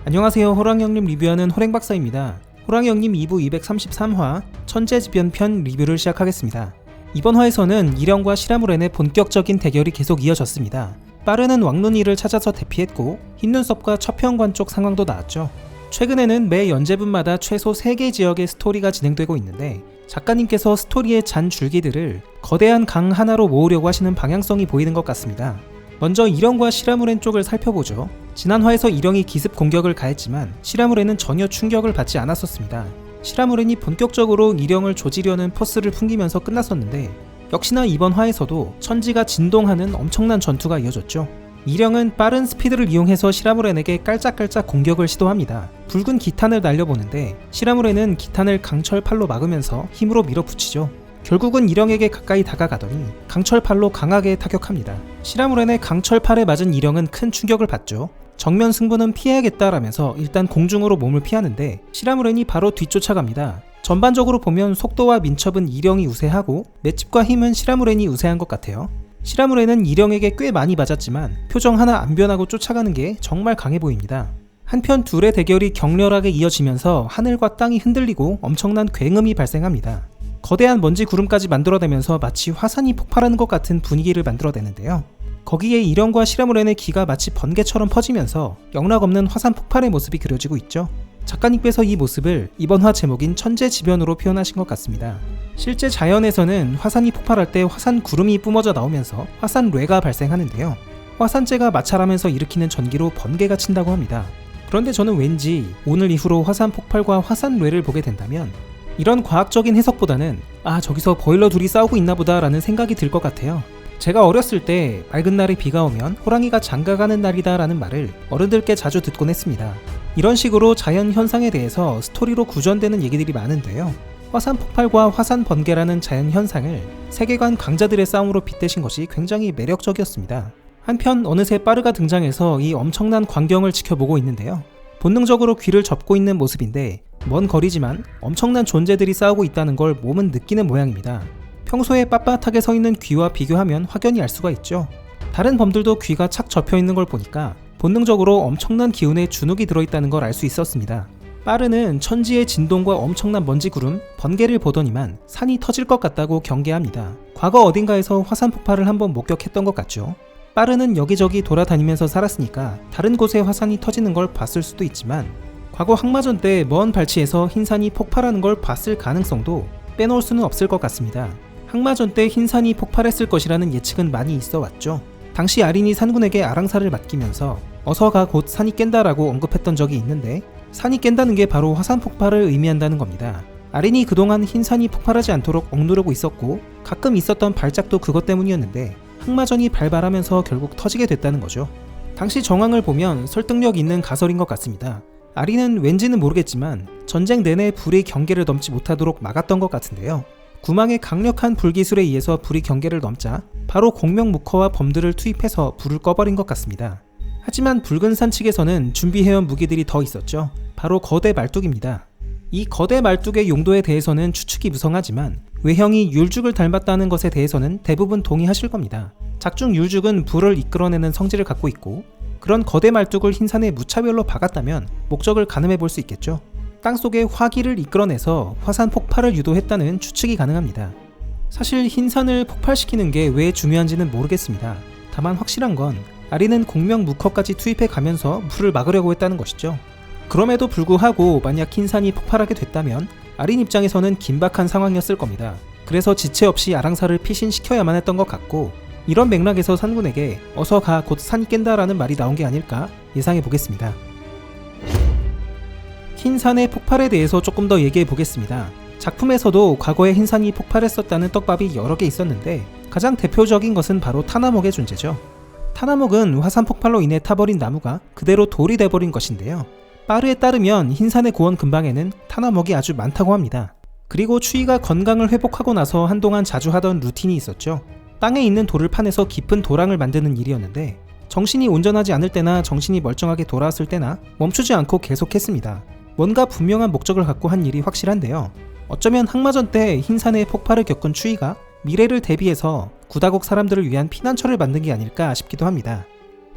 안녕하세요. 호랑이형님 리뷰하는 호랭박사입니다. 호랑이형님 2부 233화 천재지변편 리뷰를 시작하겠습니다. 이번 화에서는 이령과 시라무렌의 본격적인 대결이 계속 이어졌습니다. 빠르는 왕눈이를 찾아서 대피했고 흰눈썹과 첩현관 쪽 상황도 나왔죠. 최근에는 매 연재분마다 최소 3개 지역의 스토리가 진행되고 있는데 작가님께서 스토리의 잔 줄기들을 거대한 강 하나로 모으려고 하시는 방향성이 보이는 것 같습니다. 먼저 이령과 시라무렌 쪽을 살펴보죠. 지난 화에서 이령이 기습 공격을 가했지만 시라무렌은 전혀 충격을 받지 않았었습니다. 시라무렌이 본격적으로 이령을 조지려는 포스를 풍기면서 끝났었는데 역시나 이번 화에서도 천지가 진동하는 엄청난 전투가 이어졌죠. 이령은 빠른 스피드를 이용해서 시라무렌에게 깔짝깔짝 공격을 시도합니다. 붉은 기탄을 날려보는데 시라무렌은 기탄을 강철팔로 막으면서 힘으로 밀어붙이죠. 결국은 이령에게 가까이 다가가더니 강철팔로 강하게 타격합니다. 시라무렌의 강철팔에 맞은 이령은 큰 충격을 받죠. 정면 승부는 피해야겠다라면서 일단 공중으로 몸을 피하는데 시라무렌이 바로 뒤쫓아갑니다. 전반적으로 보면 속도와 민첩은 이령이 우세하고 맷집과 힘은 시라무렌이 우세한 것 같아요. 시라무렌은 이령에게 꽤 많이 맞았지만 표정 하나 안 변하고 쫓아가는 게 정말 강해 보입니다. 한편 둘의 대결이 격렬하게 이어지면서 하늘과 땅이 흔들리고 엄청난 굉음이 발생합니다. 거대한 먼지 구름까지 만들어내면서 마치 화산이 폭발하는 것 같은 분위기를 만들어내는데요. 거기에 이령과 시라무렌의 기가 마치 번개처럼 퍼지면서 영락없는 화산 폭발의 모습이 그려지고 있죠. 작가님께서 이 모습을 이번 화 제목인 천재지변으로 표현하신 것 같습니다. 실제 자연에서는 화산이 폭발할 때 화산 구름이 뿜어져 나오면서 화산뢰가 발생하는데요. 화산재가 마찰하면서 일으키는 전기로 번개가 친다고 합니다. 그런데 저는 왠지 오늘 이후로 화산 폭발과 화산뢰를 보게 된다면 이런 과학적인 해석보다는 저기서 보일러 둘이 싸우고 있나 보다 라는 생각이 들 것 같아요. 제가 어렸을 때 맑은 날에 비가 오면 호랑이가 장가가는 날이다 라는 말을 어른들께 자주 듣곤 했습니다. 이런 식으로 자연 현상에 대해서 스토리로 구전되는 얘기들이 많은데요. 화산 폭발과 화산 번개라는 자연 현상을 세계관 강자들의 싸움으로 빗대신 것이 굉장히 매력적이었습니다. 한편 어느새 빠르가 등장해서 이 엄청난 광경을 지켜보고 있는데요. 본능적으로 귀를 접고 있는 모습인데 먼 거리지만 엄청난 존재들이 싸우고 있다는 걸 몸은 느끼는 모양입니다. 평소에 빳빳하게 서 있는 귀와 비교하면 확연히 알 수가 있죠. 다른 범들도 귀가 착 접혀 있는 걸 보니까 본능적으로 엄청난 기운에 주눅이 들어있다는 걸 알 수 있었습니다. 빠르는 천지의 진동과 엄청난 먼지 구름, 번개를 보더니만 산이 터질 것 같다고 경계합니다. 과거 어딘가에서 화산 폭발을 한번 목격했던 것 같죠. 빠르는 여기저기 돌아다니면서 살았으니까 다른 곳에 화산이 터지는 걸 봤을 수도 있지만 과거 항마전 때 먼 발치에서 흰산이 폭발하는 걸 봤을 가능성도 빼놓을 수는 없을 것 같습니다. 항마전 때 흰산이 폭발했을 것이라는 예측은 많이 있어 왔죠. 당시 아린이 산군에게 아랑사를 맡기면서 어서 가 곧 산이 깬다라고 언급했던 적이 있는데 산이 깬다는 게 바로 화산 폭발을 의미한다는 겁니다. 아린이 그동안 흰산이 폭발하지 않도록 억누르고 있었고 가끔 있었던 발작도 그것 때문이었는데 항마전이 발발하면서 결국 터지게 됐다는 거죠. 당시 정황을 보면 설득력 있는 가설인 것 같습니다. 아린은 왠지는 모르겠지만 전쟁 내내 불이 경계를 넘지 못하도록 막았던 것 같은데요. 구망의 강력한 불기술에 의해서 불이 경계를 넘자 바로 공명무커와 범들을 투입해서 불을 꺼버린 것 같습니다. 하지만 붉은 산 측에서는 준비해온 무기들이 더 있었죠. 바로 거대 말뚝입니다. 이 거대 말뚝의 용도에 대해서는 추측이 무성하지만 외형이 율죽을 닮았다는 것에 대해서는 대부분 동의하실 겁니다. 작중 율죽은 불을 이끌어내는 성질을 갖고 있고 그런 거대 말뚝을 흰산에 무차별로 박았다면 목적을 가늠해 볼 수 있겠죠. 땅속에 화기를 이끌어내서 화산 폭발을 유도했다는 추측이 가능합니다. 사실 흰산을 폭발시키는 게 왜 중요한지는 모르겠습니다. 다만 확실한 건 아린은 공명무커까지 투입해 가면서 불을 막으려고 했다는 것이죠. 그럼에도 불구하고 만약 흰산이 폭발하게 됐다면 아린 입장에서는 긴박한 상황이었을 겁니다. 그래서 지체 없이 아랑사를 피신시켜야만 했던 것 같고 이런 맥락에서 산군에게 어서 가 곧 산이 깬다라는 말이 나온 게 아닐까 예상해 보겠습니다. 흰산의 폭발에 대해서 조금 더 얘기해 보겠습니다. 작품에서도 과거에 흰산이 폭발했었다는 떡밥이 여러 개 있었는데 가장 대표적인 것은 바로 타나목의 존재죠. 타나목은 화산 폭발로 인해 타버린 나무가 그대로 돌이 돼버린 것인데요. 빠르에 따르면 흰산의 고원 근방에는 타나목이 아주 많다고 합니다. 그리고 추위가 건강을 회복하고 나서 한동안 자주 하던 루틴이 있었죠. 땅에 있는 돌을 파내서 깊은 도랑을 만드는 일이었는데 정신이 온전하지 않을 때나 정신이 멀쩡하게 돌아왔을 때나 멈추지 않고 계속했습니다. 뭔가 분명한 목적을 갖고 한 일이 확실한데요. 어쩌면 항마전 때 흰산의 폭발을 겪은 추위가 미래를 대비해서 구다국 사람들을 위한 피난처를 만든 게 아닐까 싶기도 합니다.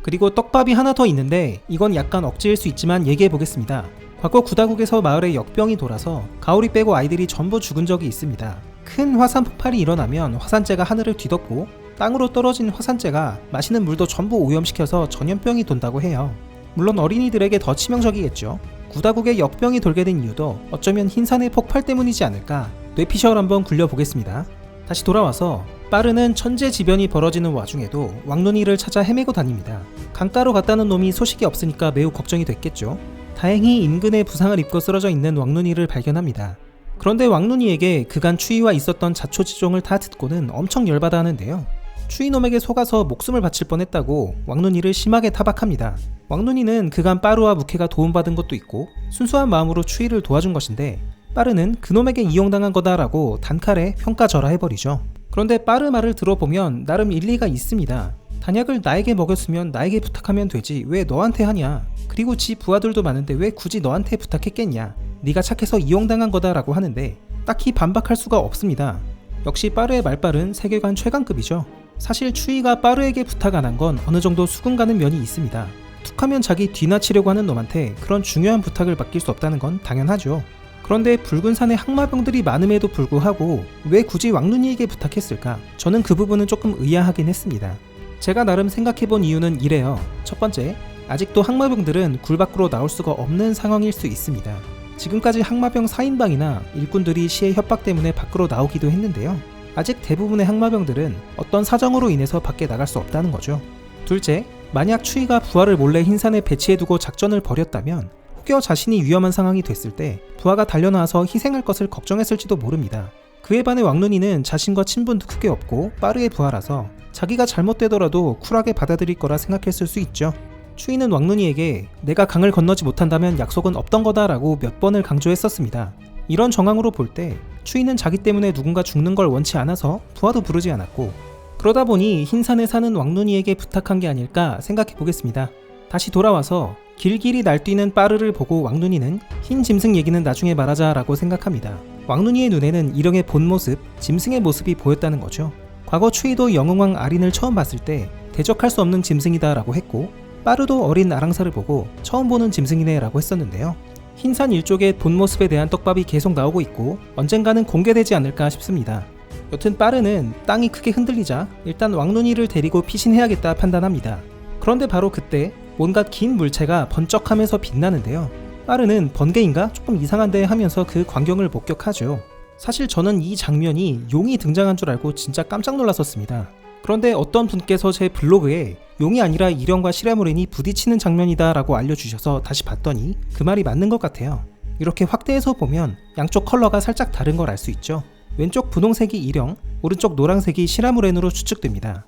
그리고 떡밥이 하나 더 있는데 이건 약간 억지일 수 있지만 얘기해 보겠습니다. 과거 구다국에서 마을에 역병이 돌아서 가오리 빼고 아이들이 전부 죽은 적이 있습니다. 큰 화산 폭발이 일어나면 화산재가 하늘을 뒤덮고 땅으로 떨어진 화산재가 마시는 물도 전부 오염시켜서 전염병이 돈다고 해요. 물론 어린이들에게 더 치명적이겠죠. 구다국에 역병이 돌게 된 이유도 어쩌면 흰산의 폭발 때문이지 않을까. 뇌피셜 한번 굴려보겠습니다. 다시 돌아와서 빠르는 천재지변이 벌어지는 와중에도 왕눈이를 찾아 헤매고 다닙니다. 강가로 갔다는 놈이 소식이 없으니까 매우 걱정이 됐겠죠. 다행히 인근에 부상을 입고 쓰러져 있는 왕눈이를 발견합니다. 그런데 왕눈이에게 그간 추위와 있었던 자초지종을 다 듣고는 엄청 열받아 하는데요. 추위놈에게 속아서 목숨을 바칠 뻔했다고 왕눈이를 심하게 타박합니다. 왕눈이는 그간 빠르와 무케가 도움받은 것도 있고 순수한 마음으로 추위를 도와준 것인데 빠르는 그놈에게 이용당한 거다라고 단칼에 평가절하해버리죠. 그런데 빠르 말을 들어보면 나름 일리가 있습니다. 단약을 나에게 먹였으면 나에게 부탁하면 되지 왜 너한테 하냐. 그리고 지 부하들도 많은데 왜 굳이 너한테 부탁했겠냐. 네가 착해서 이용당한 거다라고 하는데 딱히 반박할 수가 없습니다. 역시 빠르의 말빨은 세계관 최강급이죠. 사실 추위가 빠르에게 부탁 안 한 건 어느 정도 수긍 가는 면이 있습니다. 툭하면 자기 뒤나 치려고 하는 놈한테 그런 중요한 부탁을 맡길 수 없다는 건 당연하죠. 그런데 붉은 산에 항마병들이 많음에도 불구하고 왜 굳이 왕눈이에게 부탁했을까? 저는 그 부분은 조금 의아하긴 했습니다. 제가 나름 생각해본 이유는 이래요. 첫 번째, 아직도 항마병들은 굴 밖으로 나올 수가 없는 상황일 수 있습니다. 지금까지 항마병 4인방이나 일꾼들이 시의 협박 때문에 밖으로 나오기도 했는데요. 아직 대부분의 항마병들은 어떤 사정으로 인해서 밖에 나갈 수 없다는 거죠. 둘째, 만약 추위가 부하를 몰래 흰산에 배치해두고 작전을 벌였다면 혹여 자신이 위험한 상황이 됐을 때 부하가 달려나와서 희생할 것을 걱정했을지도 모릅니다. 그에 반해 왕눈이는 자신과 친분도 크게 없고 빠르의 부하라서 자기가 잘못되더라도 쿨하게 받아들일 거라 생각했을 수 있죠. 추위는 왕눈이에게 내가 강을 건너지 못한다면 약속은 없던 거다라고 몇 번을 강조했었습니다. 이런 정황으로 볼 때 추위는 자기 때문에 누군가 죽는 걸 원치 않아서 부하도 부르지 않았고 그러다 보니 흰산에 사는 왕눈이에게 부탁한 게 아닐까 생각해 보겠습니다. 다시 돌아와서 길길이 날뛰는 빠르를 보고 왕눈이는 흰 짐승 얘기는 나중에 말하자 라고 생각합니다. 왕눈이의 눈에는 일영의 본 모습, 짐승의 모습이 보였다는 거죠. 과거 추위도 영웅왕 아린을 처음 봤을 때 대적할 수 없는 짐승이다 라고 했고 빠르도 어린 아랑사를 보고 처음 보는 짐승이네 라고 했었는데요. 흰산 일족의 본 모습에 대한 떡밥이 계속 나오고 있고 언젠가는 공개되지 않을까 싶습니다. 여튼 빠르는 땅이 크게 흔들리자 일단 왕눈이를 데리고 피신해야겠다 판단합니다. 그런데 바로 그때 뭔가 긴 물체가 번쩍하면서 빛나는데요. 빠르는 번개인가? 조금 이상한데 하면서 그 광경을 목격하죠. 사실 저는 이 장면이 용이 등장한 줄 알고 진짜 깜짝 놀랐었습니다. 그런데 어떤 분께서 제 블로그에 용이 아니라 일영과 시라무렌이 부딪히는 장면이다 라고 알려주셔서 다시 봤더니 그 말이 맞는 것 같아요. 이렇게 확대해서 보면 양쪽 컬러가 살짝 다른 걸 알 수 있죠. 왼쪽 분홍색이 일영, 오른쪽 노란색이 시라무렌으로 추측됩니다.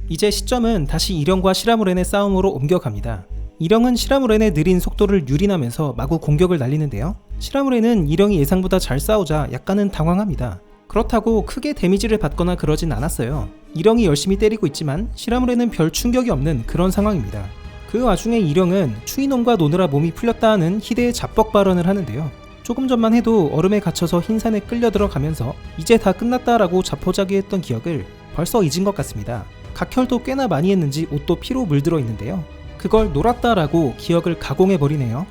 이제 시점은 다시 일영과 시라무렌의 싸움으로 옮겨갑니다. 일영은 시라무렌의 느린 속도를 유린하면서 마구 공격을 날리는데요. 시라무렌은 일영이 예상보다 잘 싸우자 약간은 당황합니다. 그렇다고 크게 데미지를 받거나 그러진 않았어요. 일영이 열심히 때리고 있지만 시라무렌은 별 충격이 없는 그런 상황입니다. 그 와중에 일영은 추위놈과 노느라 몸이 풀렸다 하는 희대의 자뻑 발언을 하는데요. 조금 전만 해도 얼음에 갇혀서 흰산에 끌려 들어가면서 이제 다 끝났다라고 자포자기했던 기억을 벌써 잊은 것 같습니다. 각혈도 꽤나 많이 했는지 옷도 피로 물들어 있는데요. 그걸 놀았다라고 기억을 가공해버리네요.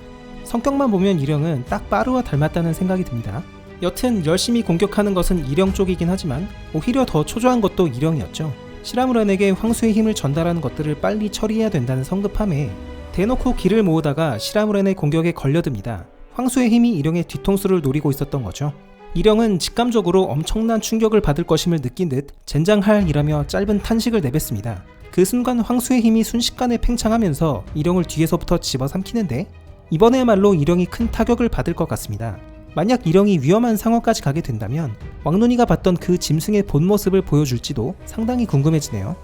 성격만 보면 일영은 딱 빠르와 닮았다는 생각이 듭니다. 여튼 열심히 공격하는 것은 일영 쪽이긴 하지만 오히려 더 초조한 것도 일영이었죠. 시라무렌에게 황수의 힘을 전달하는 것들을 빨리 처리해야 된다는 성급함에 대놓고 기를 모으다가 시라무렌의 공격에 걸려듭니다. 황수의 힘이 일영의 뒤통수를 노리고 있었던 거죠. 일영은 직감적으로 엄청난 충격을 받을 것임을 느낀 듯 젠장할이라며 짧은 탄식을 내뱉습니다. 그 순간 황수의 힘이 순식간에 팽창하면서 일영을 뒤에서부터 집어삼키는데 이번에야말로 일영이 큰 타격을 받을 것 같습니다. 만약 일영이 위험한 상황까지 가게 된다면 왕눈이가 봤던 그 짐승의 본 모습을 보여줄지도 상당히 궁금해지네요.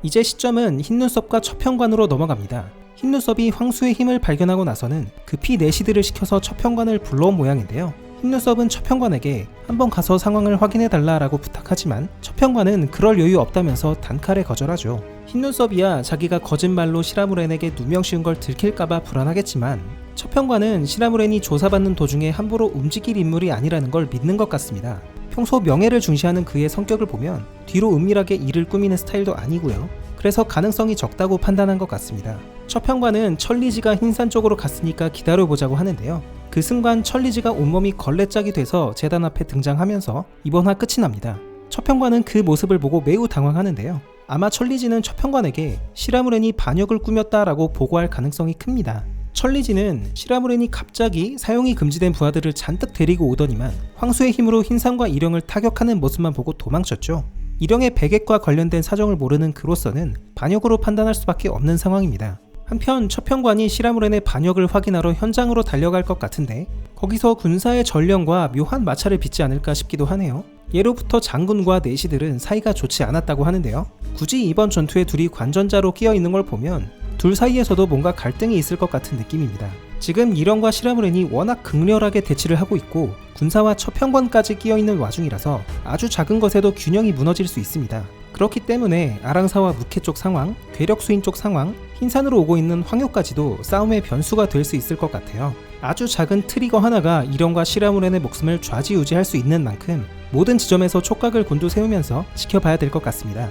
이제 시점은 흰눈썹과 첩현관으로 넘어갑니다. 흰눈썹이 황수의 힘을 발견하고 나서는 급히 내시들을 시켜서 첩현관을 불러온 모양인데요. 흰눈썹은 첩현관에게 한번 가서 상황을 확인해달라라고 부탁하지만 첩현관은 그럴 여유 없다면서 단칼에 거절하죠. 흰눈썹이야 자기가 거짓말로 시라무렌에게 누명 씌운 걸 들킬까봐 불안하겠지만 첩현관은 시라무렌이 조사받는 도중에 함부로 움직일 인물이 아니라는 걸 믿는 것 같습니다. 평소 명예를 중시하는 그의 성격을 보면 뒤로 은밀하게 일을 꾸미는 스타일도 아니고요. 그래서 가능성이 적다고 판단한 것 같습니다. 첫 평관은 천리지가 흰산 쪽으로 갔으니까 기다려보자고 하는데요. 그 순간 천리지가 온몸이 걸레짝이 돼서 재단 앞에 등장하면서 이번 화 끝이 납니다. 첫 평관은 그 모습을 보고 매우 당황하는데요. 아마 천리지는 첫 평관에게 시라무렌이 반역을 꾸몄다라고 보고할 가능성이 큽니다. 천리지는 시라무렌이 갑자기 사용이 금지된 부하들을 잔뜩 데리고 오더니만 황수의 힘으로 흰산과 일영을 타격하는 모습만 보고 도망쳤죠. 일영의 배객과 관련된 사정을 모르는 그로서는 반역으로 판단할 수밖에 없는 상황입니다. 한편 첫 평관이 시라무렌의 반역을 확인하러 현장으로 달려갈 것 같은데 거기서 군사의 전령과 묘한 마찰을 빚지 않을까 싶기도 하네요. 예로부터 장군과 내시들은 사이가 좋지 않았다고 하는데요. 굳이 이번 전투에 둘이 관전자로 끼어 있는 걸 보면 둘 사이에서도 뭔가 갈등이 있을 것 같은 느낌입니다. 지금 일영과 시라무렌이 워낙 극렬하게 대치를 하고 있고 군사와 첫 평관까지 끼어 있는 와중이라서 아주 작은 것에도 균형이 무너질 수 있습니다. 그렇기 때문에 아랑사와 무케 쪽 상황, 괴력수인 쪽 상황, 흰산으로 오고 있는 황효까지도 싸움의 변수가 될 수 있을 것 같아요. 아주 작은 트리거 하나가 일영과 시라무렌의 목숨을 좌지우지할 수 있는 만큼 모든 지점에서 촉각을 곤두세우면서 지켜봐야 될 것 같습니다.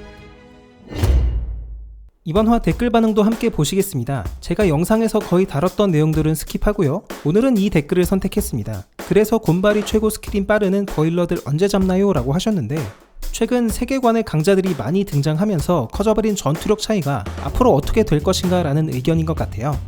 이번 화 댓글 반응도 함께 보시겠습니다. 제가 영상에서 거의 다뤘던 내용들은 스킵하고요. 오늘은 이 댓글을 선택했습니다. 그래서 곰발이 최고 스킬인 빠르는 버일러들 언제 잡나요? 라고 하셨는데 최근 세계관의 강자들이 많이 등장하면서 커져버린 전투력 차이가 앞으로 어떻게 될 것인가 라는 의견인 것 같아요.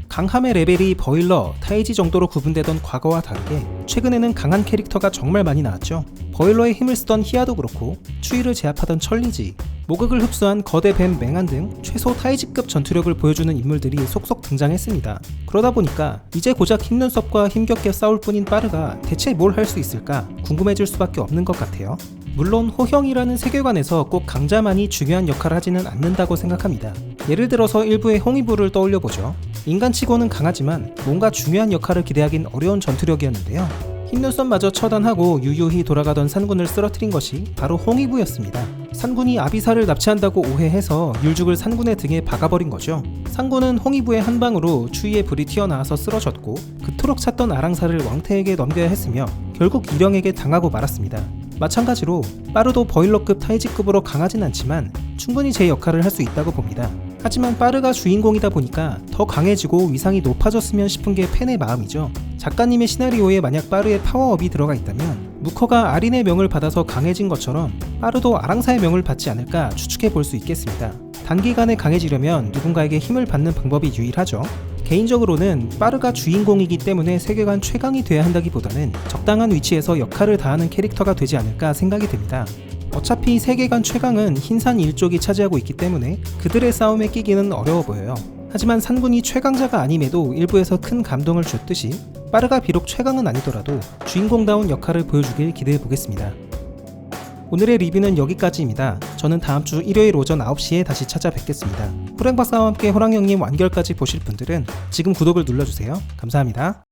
강함의 레벨이 버일러, 타이지 정도로 구분되던 과거와 다르게 최근에는 강한 캐릭터가 정말 많이 나왔죠. 버일러의 힘을 쓰던 히아도 그렇고 추위를 제압하던 천리지, 모극을 흡수한 거대 뱀 맹한 등 최소 타이지급 전투력을 보여주는 인물들이 속속 등장했습니다. 그러다 보니까 이제 고작 힘눈썹과 힘겹게 싸울 뿐인 빠르가 대체 뭘 할 수 있을까 궁금해질 수밖에 없는 것 같아요. 물론 호형이라는 세계관에서 꼭 강자만이 중요한 역할을 하지는 않는다고 생각합니다. 예를 들어서 일부의 홍위부를 떠올려보죠. 인간치고는 강하지만 뭔가 중요한 역할을 기대하긴 어려운 전투력이었는데요. 흰눈썹마저 처단하고 유유히 돌아가던 산군을 쓰러뜨린 것이 바로 홍위부였습니다. 산군이 아비사를 납치한다고 오해해서 율죽을 산군의 등에 박아버린 거죠. 산군은 홍위부의 한 방으로 추위에 불이 튀어나와서 쓰러졌고 그토록 찾던 아랑사를 왕태에게 넘겨야 했으며 결국 일영에게 당하고 말았습니다. 마찬가지로 빠르도 버일러급 타이지급으로 강하진 않지만 충분히 제 역할을 할 수 있다고 봅니다. 하지만 빠르가 주인공이다 보니까 더 강해지고 위상이 높아졌으면 싶은 게 팬의 마음이죠. 작가님의 시나리오에 만약 빠르의 파워업이 들어가 있다면 무커가 아린의 명을 받아서 강해진 것처럼 빠르도 아랑사의 명을 받지 않을까 추측해 볼 수 있겠습니다. 단기간에 강해지려면 누군가에게 힘을 받는 방법이 유일하죠. 개인적으로는 빠르가 주인공이기 때문에 세계관 최강이 돼야 한다기보다는 적당한 위치에서 역할을 다하는 캐릭터가 되지 않을까 생각이 듭니다. 어차피 세계관 최강은 흰산 일족이 차지하고 있기 때문에 그들의 싸움에 끼기는 어려워 보여요. 하지만 산군이 최강자가 아님에도 일부에서 큰 감동을 줬듯이 빠르가 비록 최강은 아니더라도 주인공다운 역할을 보여주길 기대해 보겠습니다. 오늘의 리뷰는 여기까지입니다. 저는 다음주 일요일 오전 9시에 다시 찾아뵙겠습니다. 호랭박사와 함께 호랑이형님 완결까지 보실 분들은 지금 구독을 눌러주세요. 감사합니다.